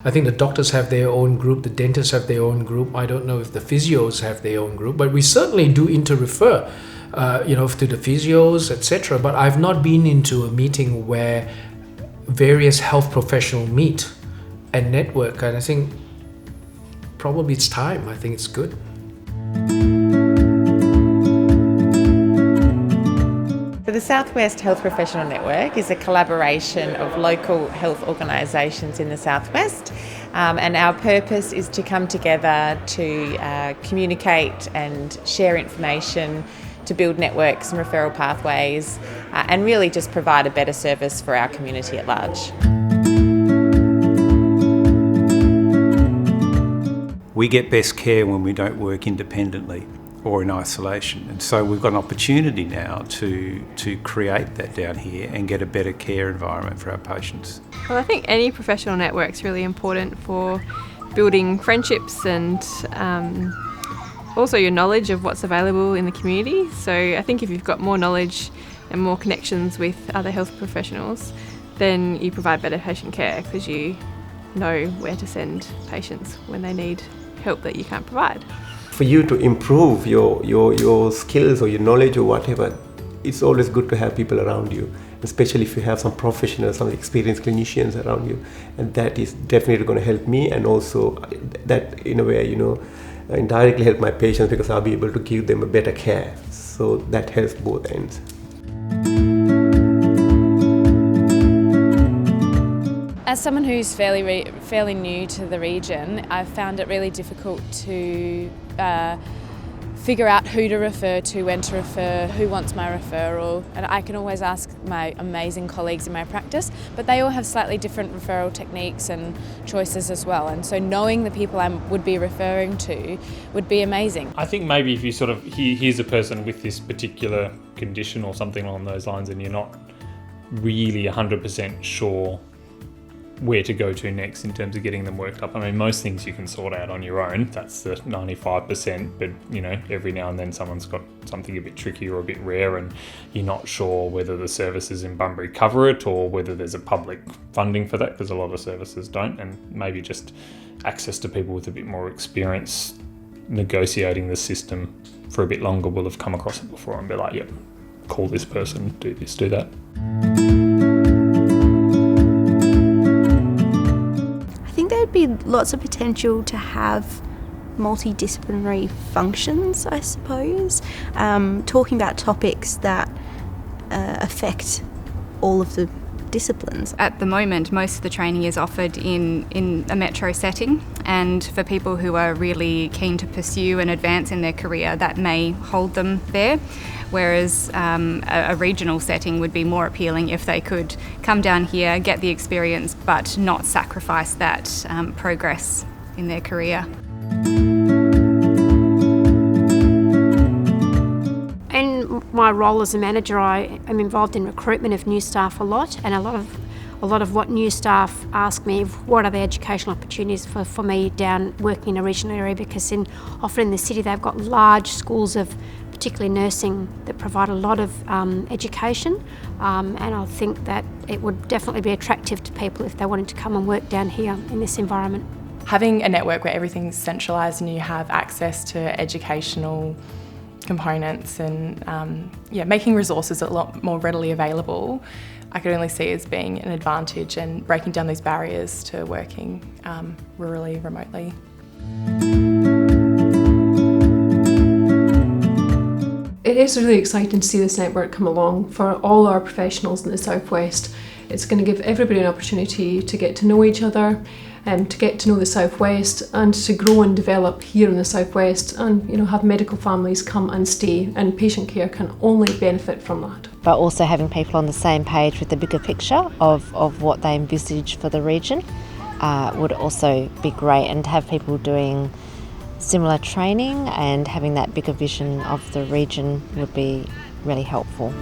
I think the doctors have their own group, the dentists have their own group. I don't know if the physios have their own group, but we certainly do inter-refer, to the physios, etc. But I've not been into a meeting where various health professionals meet and network, and I think probably it's time. I think it's good. So the Southwest Health Professional Network is a collaboration of local health organisations in the Southwest, and our purpose is to come together to communicate and share information, to build networks and referral pathways, and really just provide a better service for our community at large. We get best care when we don't work independently or in isolation, and so we've got an opportunity now to create that down here and get a better care environment for our patients. Well, I think any professional network is really important for building friendships and also your knowledge of what's available in the community. So I think if you've got more knowledge and more connections with other health professionals, then you provide better patient care because you know where to send patients when they need help that you can't provide. For you to improve your skills or your knowledge or whatever, it's always good to have people around you, especially if you have some professionals, some experienced clinicians around you, and that is definitely going to help me, and also that in a way, indirectly help my patients because I'll be able to give them a better care. So that helps both ends. As someone who's fairly new to the region, I've found it really difficult to figure out who to refer to, when to refer, who wants my referral, and I can always ask my amazing colleagues in my practice, but they all have slightly different referral techniques and choices as well, and so knowing the people I would be referring to would be amazing. I think maybe if you sort of here's a person with this particular condition or something along those lines and you're not really 100% sure where to go to next in terms of getting them worked up. I mean, most things you can sort out on your own, that's the 95%, but every now and then someone's got something a bit tricky or a bit rare and you're not sure whether the services in Bunbury cover it or whether there's a public funding for that, because a lot of services don't, and maybe just access to people with a bit more experience negotiating the system for a bit longer will have come across it before and be like, yep, call this person, do this, do that. There'd be lots of potential to have multidisciplinary functions, I suppose, talking about topics that affect all of the disciplines. At the moment, most of the training is offered in a metro setting, and for people who are really keen to pursue and advance in their career, that may hold them there. Whereas a regional setting would be more appealing if they could come down here, get the experience, but not sacrifice that progress in their career. In my role as a manager, I am involved in recruitment of new staff a lot, and a lot of what new staff ask me, what are the educational opportunities for me down working in a regional area, because often in the city they've got large schools of particularly nursing that provide a lot of education, and I think that it would definitely be attractive to people if they wanted to come and work down here in this environment. Having a network where everything's centralised and you have access to educational components and making resources a lot more readily available, I could only see as being an advantage and breaking down those barriers to working rurally, remotely. It is really exciting to see this network come along for all our professionals in the Southwest. It's going to give everybody an opportunity to get to know each other, to get to know the Southwest, and to grow and develop here in the Southwest, and have medical families come and stay, and patient care can only benefit from that. But also having people on the same page with the bigger picture of what they envisage for the region would also be great, and to have people doing similar training and having that bigger vision of the region would be really helpful.